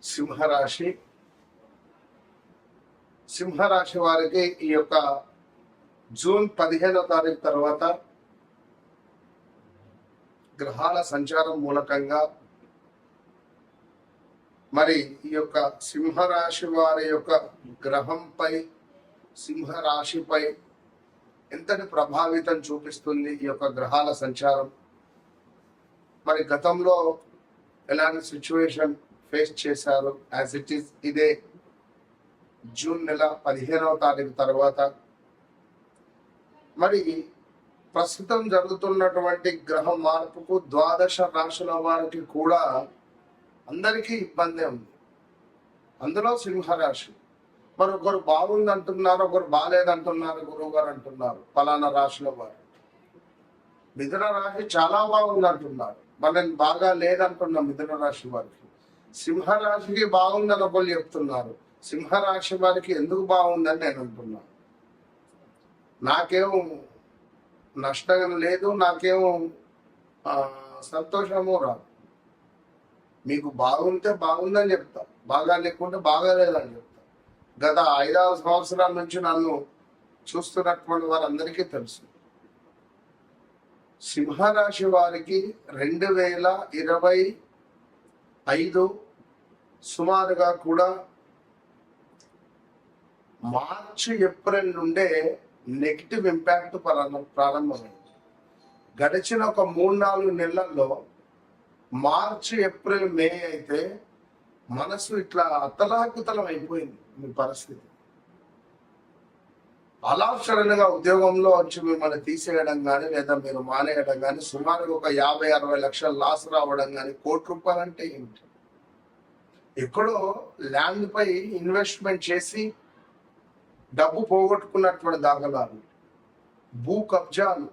సింహరాశి సింహరాశి వారికి ఈ యొక్క జూన్ 15వ తారీఖు తర్వాత గ్రహాల సంచారం మూలకంగా మరి ఈ యొక్క సింహరాశి వారి యొక్క గ్రహంపై సింహరాశిపై ఎంతటి ప్రభావితం చూపిస్తుంది ఈ యొక్క గ్రహాల సంచారం. మరి గతంలో ఎలాంటి సిచ్యువేషన్ ఫేస్ చేశారు యాజ్ ఇట్ ఈస్ ఇదే జూన్ నెల 15వ తారీఖు తర్వాత మరి ప్రస్తుతం జరుగుతున్నటువంటి గ్రహ మార్పుకు ద్వాదశ రాశుల వారికి కూడా అందరికీ ఇబ్బంది ఉంది. అందులో సింహరాశి మరి ఒకరు బాగుంది అంటున్నారు, ఒకరు బాగాలేదంటున్నారు, గురువు గారు అంటున్నారు ఫలానా రాశుల వారు. మిథున రాశి చాలా బాగుంది అంటున్నారు, మనని బాగా లేదంటున్నాం మిథున రాశి వారికి. సింహరాశికి బాగుందని ఒకళ్ళు చెప్తున్నారు, సింహరాశి వారికి ఎందుకు బాగుందని నేను అంటున్నాను. నాకేం నష్టం లేదు, నాకేం సంతోషము రాదు. మీకు బాగుంటే బాగుందని చెప్తా, బాగా లేకుంటే బాగాలేదని చెప్తా. గత 5-6 సంవత్సరాల నుంచి నన్ను చూస్తున్నటువంటి వారందరికీ తెలుసు. సింహరాశి వారికి 2025 సుమారుగా కూడా మార్చి ఏప్రిల్ నుండే నెగిటివ్ ఇంపాక్ట్ ప్రారంభమైంది. గడిచిన ఒక 3-4 నెలల్లో మార్చి ఏప్రిల్ మే అయితే మనసు ఇట్లా అతలాకుతలం అయిపోయింది మీ పరిస్థితి. అలా సడన్ గా ఉద్యోగంలో వచ్చి మిమ్మల్ని తీసేయడం కానీ లేదా మీరు మానేయడం కానీ, సుమారుగా ఒక 50-60 లక్షల లాస్ రావడం కానీ, ₹1,00,00,000 అంటే ఏమిటి? ఎక్కడో ల్యాండ్ పై ఇన్వెస్ట్మెంట్ చేసి డబ్బు పోగొట్టుకున్నటువంటి దాఖలాలు, భూ కబ్జాలు,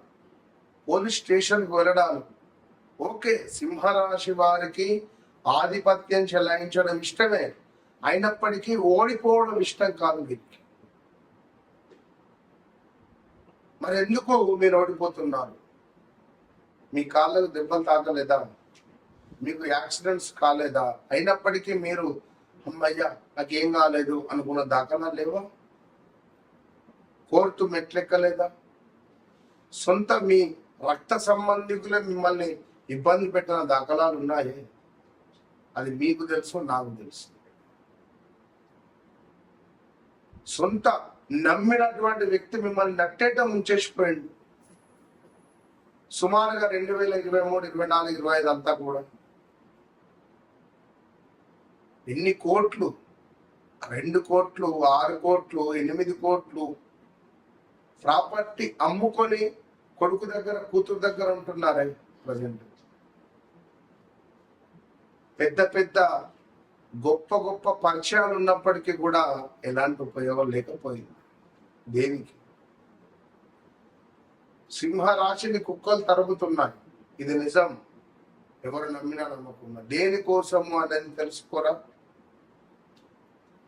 పోలీస్ స్టేషన్కి వెళ్ళడాలు. ఓకే, సింహరాశి వారికి ఆధిపత్యం చెలాయించడం ఇష్టమే, అయినప్పటికీ ఓడిపోవడం ఇష్టం కాదు వీరికి. మరి ఎందుకు మీరు ఓడిపోతున్నారు? మీ కాళ్ళకు దెబ్బలు తాకలేదా? మీకు యాక్సిడెంట్స్ కాలేదా? అయినప్పటికీ మీరు అమ్మయ్యా నాకేం కాలేదు అనుకున్న దాఖలా లేవా? కోర్టు మెట్లెక్కలేదా? సొంత మీ రక్త సంబంధికులే మిమ్మల్ని ఇబ్బంది పెట్టిన దాఖలాలు ఉన్నాయి. అది మీకు తెలుసు, నాకు తెలుసు. సొంత నమ్మినటువంటి వ్యక్తి మిమ్మల్ని నట్టేట ముంచేసిపోయింది. సుమారుగా 2023, 24, 25 అంతా కూడా ఎన్ని కోట్లు? 2 కోట్లు, 6 కోట్లు, 8 కోట్లు ప్రాపర్టీ అమ్ముకొని కొడుకు దగ్గర కూతురు దగ్గర ఉంటున్నారే ప్రజెంట్. పెద్ద పెద్ద గొప్ప గొప్ప పరిచయాలు ఉన్నప్పటికీ కూడా ఎలాంటి ఉపయోగం లేకపోయింది. దేనికి? సింహరాశిని కుక్కలు తరుగుతున్నాయి, ఇది నిజం. ఎవరు నమ్మినా నమ్మకున్నా దేనికోసము అనేది తెలుసుకోరా?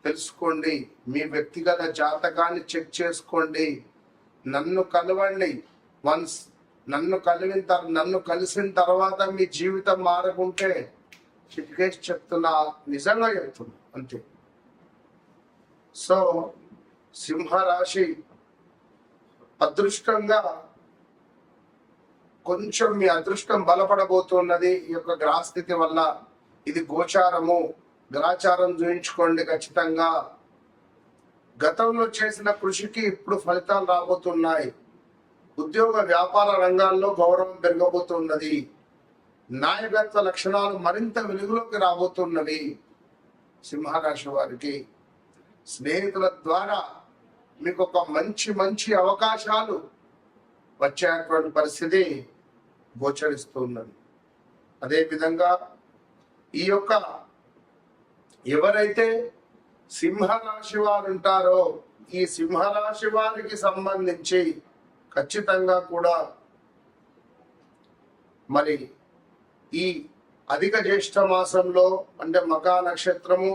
తెలుసుకోండి. మీ వ్యక్తిగత జాతకాన్ని చెక్ చేసుకోండి. నన్ను కలవండి. వన్స్ నన్ను కలిసిన తర్వాత మీ జీవితం మారకుంటే చిటికేసి చెప్తున్నా, నిజంగా చెప్తున్నా అంతే. సో సింహరాశి అదృష్టంగా కొంచెం మీ అదృష్టం బలపడబోతున్నది ఈ యొక్క గ్రహస్థితి వల్ల. ఇది గోచారము, గ్రహచారం చూయించుకోండి ఖచ్చితంగా. గతంలో చేసిన కృషికి ఇప్పుడు ఫలితాలు రాబోతున్నాయి. ఉద్యోగ వ్యాపార రంగాల్లో గౌరవం పెరగబోతున్నది. నాయకత్వ లక్షణాలు మరింత వెలుగులోకి రాబోతున్నవి. సింహరాశి వారికి స్నేహితుల ద్వారా మీకు ఒక మంచి మంచి అవకాశాలు వచ్చేటువంటి పరిస్థితి గోచరిస్తున్నది. అదేవిధంగా ఈ యొక్క ఎవరైతే సింహరాశి వారు ఉంటారో ఈ సింహరాశి వారికి సంబంధించి ఖచ్చితంగా కూడా మరి ఈ అధిక జ్యేష్ఠ మాసంలో అంటే మకా నక్షత్రము,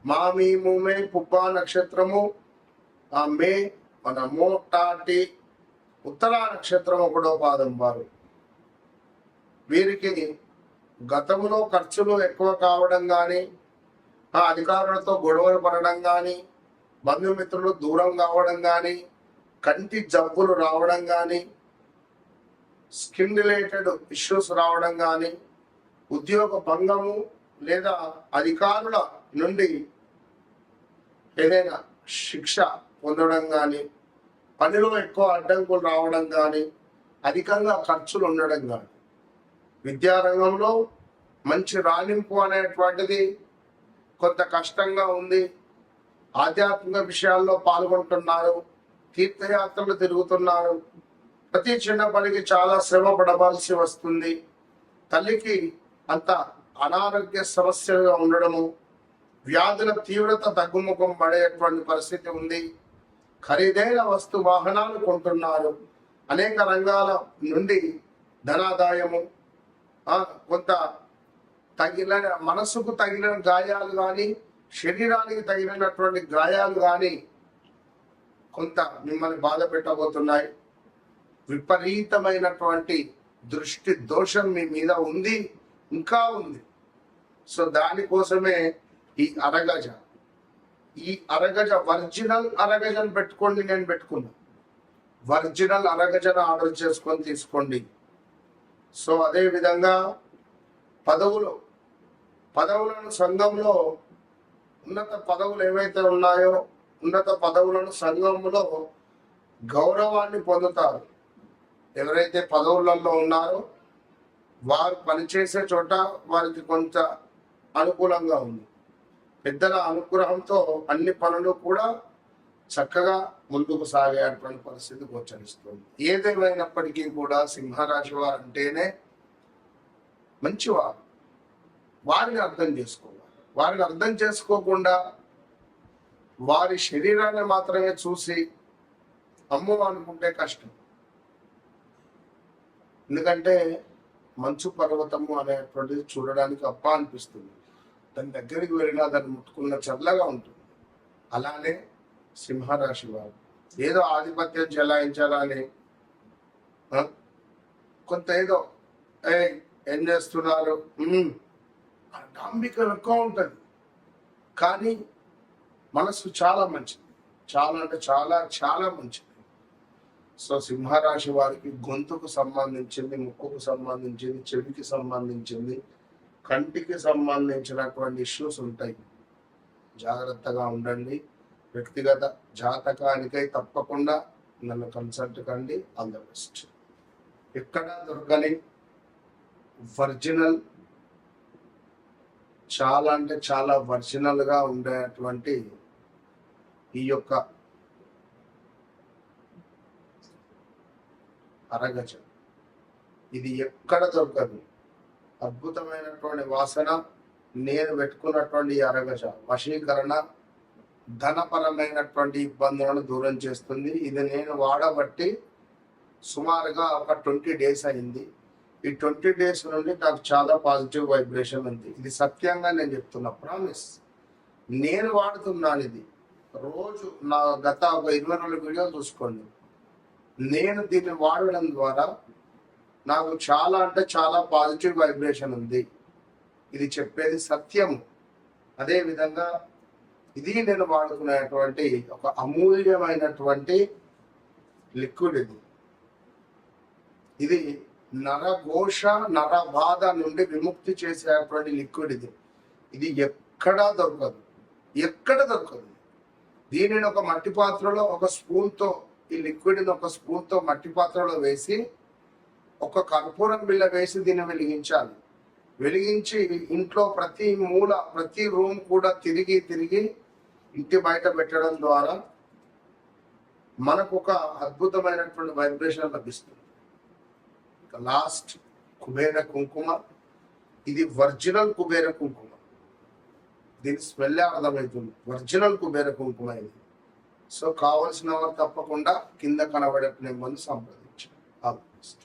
మామి మూమే పుబ్బా నక్షత్రము, మే మన మోటాటి ఉత్తరా నక్షత్రం 1వ పాదం వారు, వీరికి గతంలో ఖర్చులు ఎక్కువ కావడం కానీ ఆ అధికారులతో గొడవలు పడడం కానీ, బంధుమిత్రులు దూరం కావడం కానీ, కంటి జబ్బులు రావడం కానీ, స్కిన్ రిలేటెడ్ ఇష్యూస్ రావడం కానీ, ఉద్యోగ భంగము లేదా అధికారుల నుండి ఏదైనా శిక్ష పొందడం కానీ, పనిలో ఎక్కువ అడ్డంకులు రావడం కానీ, అధికంగా ఖర్చులు ఉండడం కానీ, విద్యారంగంలో మంచి రాణింపు అనేటువంటిది కొంత కష్టంగా ఉంది. ఆధ్యాత్మిక విషయాల్లో పాల్గొంటున్నారు, తీర్థయాత్రలు తిరుగుతున్నారు, ప్రతి చిన్న పనికి చాలా శ్రమ పడవలసి వస్తుంది. తల్లికి అంత అనారోగ్య సమస్యలుగా ఉండడము, వ్యాధుల తీవ్రత తగ్గుముఖం పడేటువంటి పరిస్థితి ఉంది. ఖరీదైన వాహనాలు కొంటున్నారు. అనేక రంగాల నుండి ధనాదాయము, కొంత తగిలిన మనసుకు తగిలిన గాయాలు కానీ, శరీరానికి తగిలినటువంటి గాయాలు కానీ కొంత మిమ్మల్ని బాధ పెట్టబోతున్నాయి. విపరీతమైనటువంటి దృష్టి దోషం మీ మీద ఉంది, ఇంకా ఉంది. సో దానికోసమే ఈ అరగజ ఒరిజినల్ అరగజను పెట్టుకోండి. నేను పెట్టుకున్నా ఒరిజినల్ అరగజను ఆర్డర్ చేసుకొని తీసుకోండి. సో అదే విధంగా పదవులను సంఘంలో ఉన్నత పదవులు ఏవైతే ఉన్నాయో, ఉన్నత పదవులను సంఘంలో గౌరవాన్ని పొందుతారు. ఎవరైతే పదవులలో ఉన్నారో వారు పనిచేసే చోట వారికి కొంత అనుకూలంగా ఉంది. పెద్దల అనుగ్రహంతో అన్ని పనులు కూడా చక్కగా ముందుకు సాగేటువంటి పరిస్థితి గోచరిస్తుంది. ఏదేమైనప్పటికీ కూడా సింహరాశి వారు అంటేనే మంచివారు. వారిని అర్థం చేసుకోవాలి. వారిని అర్థం చేసుకోకుండా వారి శరీరాన్ని మాత్రమే చూసి అమ్మో అనుకుంటే కష్టం. ఎందుకంటే మంచు పర్వతము అనేటువంటిది చూడడానికి అప్ప అనిపిస్తుంది. దాని దగ్గరికి వెళ్ళినా దాన్ని ముట్టుకున్న చల్లగా ఉంటుంది. అలానే సింహరాశి వారు ఏదో ఆధిపత్యం చెలాయించాలని కొంత ఏదో ఏం చేస్తున్నారు డాంబిక ఎక్కువ ఉంటుంది. కానీ మనసు చాలా మంచిది, చాలా అంటే చాలా చాలా మంచిది. సో సింహరాశి వారికి గొంతుకు సంబంధించింది, ముక్కుకు సంబంధించింది, చెవికి సంబంధించింది, కంటికి సంబంధించినటువంటి ఇష్యూస్ ఉంటాయి. జాగ్రత్తగా ఉండండి. వ్యక్తిగత జాతకానికై తప్పకుండా నన్ను కన్సల్ట్ కండి. All the best. ఎక్కడ దొరకని ఒరిజినల్, చాలా అంటే చాలా ఒరిజినల్గా ఉండేటువంటి ఈ యొక్క అరగజం, ఇది ఎక్కడ దొరకదు. అద్భుతమైనటువంటి వాసన. నేను పెట్టుకున్నటువంటి ఈ అరగజ వశీకరణ, ధనపరమైనటువంటి ఇబ్బందులను దూరం చేస్తుంది. ఇది నేను వాడబట్టి సుమారుగా ఒక 20 days అయింది. ఈ 20 days నుండి నాకు చాలా పాజిటివ్ వైబ్రేషన్ ఉంది. ఇది సత్యంగా నేను చెప్తున్నా, ప్రామిస్. నేను వాడుతున్నాను ఇది రోజు. నా గత ఒక 24 వీడియోలు చూసుకోండి. నేను దీన్ని వాడడం ద్వారా నాకు చాలా అంటే చాలా పాజిటివ్ వైబ్రేషన్ ఉంది. ఇది చెప్పేది సత్యము. అదేవిధంగా ఇది నేను వాడుకునేటువంటి ఒక అమూల్యమైనటువంటి లిక్విడ్. ఇది నరఘోష, నరబాధ నుండి విముక్తి చేసేటువంటి లిక్విడ్. ఇది ఎక్కడా దొరకదు, ఎక్కడ దొరకదు. దీనిని ఒక మట్టి పాత్రలో ఒక స్పూన్తో, ఈ లిక్విడ్ని ఒక స్పూన్తో మట్టి పాత్రలో వేసి ఒక కర్పూరం బిళ్ళ వేసి దీన్ని వెలిగించాలి. వెలిగించి ఇంట్లో ప్రతి మూల, ప్రతి రూమ్ కూడా తిరిగి తిరిగి ఇంటి బయట పెట్టడం ద్వారా మనకు ఒక అద్భుతమైనటువంటి వైబ్రేషన్ లభిస్తుంది. లాస్ట్ కుబేర కుంకుమ. ఇది ఒరిజినల్ కుబేర కుంకుమ. దీని స్మెల్లే అర్థమవుతుంది, ఒరిజినల్ కుబేర కుంకుమ ఇది. సో కావలసిన వారు తప్పకుండా కింద కనబడే నెంబర్ని సంప్రదించండి. All the best.